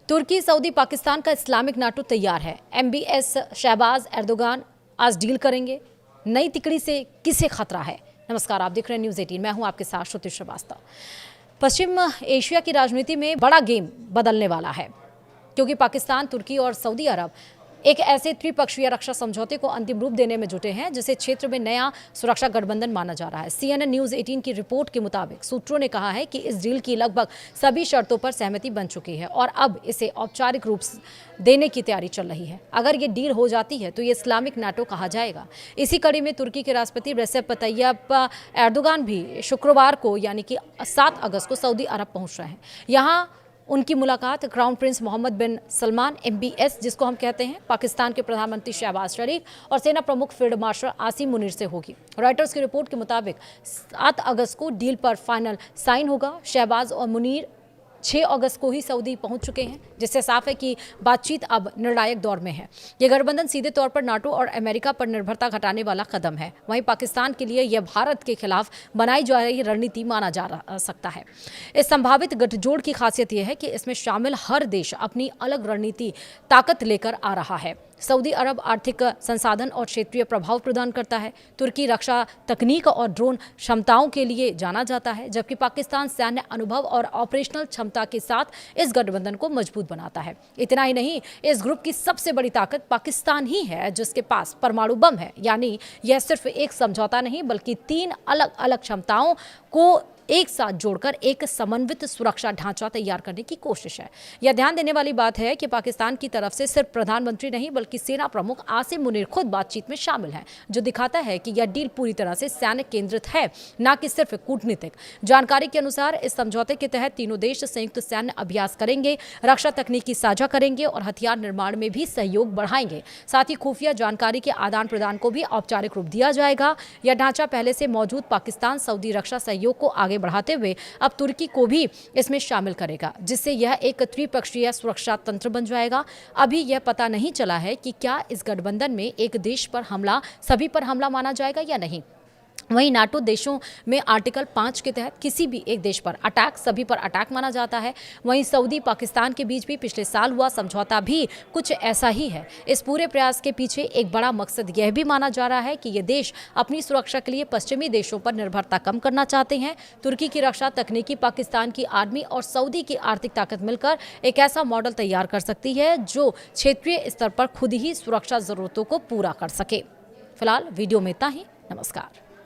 तुर्की, Saudi, Pakistan का Islamic NATO तैयार है। MBS शहबाज एर्दोगान आज डील करेंगे। नई तिकड़ी से किसे खतरा है? नमस्कार, आप देख रहे हैं न्यूज़ 18। मैं हूं आपके साथ श्रुति श्रीवास्तव। पश्चिम एशिया की राजनीति में बड़ा गेम बदलने वाला है, क्योंकि पाकिस्तान, तुर्की और सऊदी अरब एक ऐसे त्रिपक्षीय रक्षा समझौते को अंतिम रूप देने में जुटे हैं जिसे क्षेत्र में नया सुरक्षा गठबंधन माना जा रहा है। CNN न्यूज़ 18 की रिपोर्ट के मुताबिक सूत्रों ने कहा है कि इस डील की लगभग सभी शर्तों पर सहमति बन चुकी है और अब इसे औपचारिक रूप देने की तैयारी चल रही है। अगर ये डील हो जाती है तो ये इस्लामिक नाटो कहा जाएगा। इसी कड़ी में तुर्की के राष्ट्रपति रेसेप तैयप एर्दोगान भी शुक्रवार को यानी कि 7 अगस्त को सऊदी अरब पहुंच रहे हैं। यहाँ उनकी मुलाकात क्राउन प्रिंस मोहम्मद बिन सलमान MBS, जिसको हम कहते हैं, पाकिस्तान के प्रधानमंत्री शहबाज शरीफ और सेना प्रमुख फील्ड मार्शल आसिम मुनीर से होगी। रॉयटर्स की रिपोर्ट के मुताबिक 7 अगस्त को डील पर फाइनल साइन होगा। शहबाज और मुनीर 6 अगस्त को ही सऊदी पहुंच चुके हैं, जिससे साफ है कि बातचीत अब निर्णायक दौर में है। यह गठबंधन सीधे तौर पर नाटो और अमेरिका पर निर्भरता घटाने वाला कदम है। वहीं पाकिस्तान के लिए यह भारत के खिलाफ बनाई जा रही रणनीति माना जा सकता है। इस संभावित गठजोड़ की खासियत यह है कि इसमें शामिल हर देश अपनी अलग रणनीति ताकत लेकर आ रहा है। सऊदी अरब आर्थिक संसाधन और क्षेत्रीय प्रभाव प्रदान करता है। तुर्की रक्षा तकनीक और ड्रोन क्षमताओं के लिए जाना जाता है, जबकि पाकिस्तान सैन्य अनुभव और ऑपरेशनल क्षमता के साथ इस गठबंधन को मजबूत बनाता है। इतना ही नहीं, इस ग्रुप की सबसे बड़ी ताकत पाकिस्तान ही है, जिसके पास परमाणु बम है। यानी यह सिर्फ एक समझौता नहीं, बल्कि 3 अलग अलग क्षमताओं को एक साथ जोड़कर एक समन्वित सुरक्षा ढांचा तैयार करने की कोशिश है। यह ध्यान देने वाली बात है कि पाकिस्तान की तरफ से सिर्फ प्रधानमंत्री नहीं, बल्कि सेना प्रमुख आसिम मुनीर खुद बातचीत में शामिल हैं, जो दिखाता है कि यह डील पूरी तरह से सैन्य केंद्रित है, न कि सिर्फ कूटनीतिक। जानकारी के अनुसार इस समझौते के तहत तीनों देश संयुक्त सैन्य अभ्यास करेंगे, रक्षा तकनीकी साझा करेंगे और हथियार निर्माण में भी सहयोग बढ़ाएंगे। साथ ही खुफिया जानकारी के आदान प्रदान को भी औपचारिक रूप दिया जाएगा। यह ढांचा पहले से मौजूद पाकिस्तान सऊदी रक्षा सहयोग को आगे बढ़ाते हुए अब तुर्की को भी इसमें शामिल करेगा, जिससे यह एक त्रिपक्षीय सुरक्षा तंत्र बन जाएगा। अभी यह पता नहीं चला है कि क्या इस गठबंधन में एक देश पर हमला सभी पर हमला माना जाएगा या नहीं। वहीं नाटो देशों में आर्टिकल 5 के तहत किसी भी एक देश पर अटैक सभी पर अटैक माना जाता है। वहीं सऊदी पाकिस्तान के बीच भी पिछले साल हुआ समझौता भी कुछ ऐसा ही है। इस पूरे प्रयास के पीछे एक बड़ा मकसद यह भी माना जा रहा है कि ये देश अपनी सुरक्षा के लिए पश्चिमी देशों पर निर्भरता कम करना चाहते हैं। तुर्की की रक्षा तकनीकी, पाकिस्तान की आर्मी और सऊदी की आर्थिक ताकत मिलकर एक ऐसा मॉडल तैयार कर सकती है जो क्षेत्रीय स्तर पर खुद ही सुरक्षा जरूरतों को पूरा कर सके। फिलहाल वीडियो में इतना ही। नमस्कार।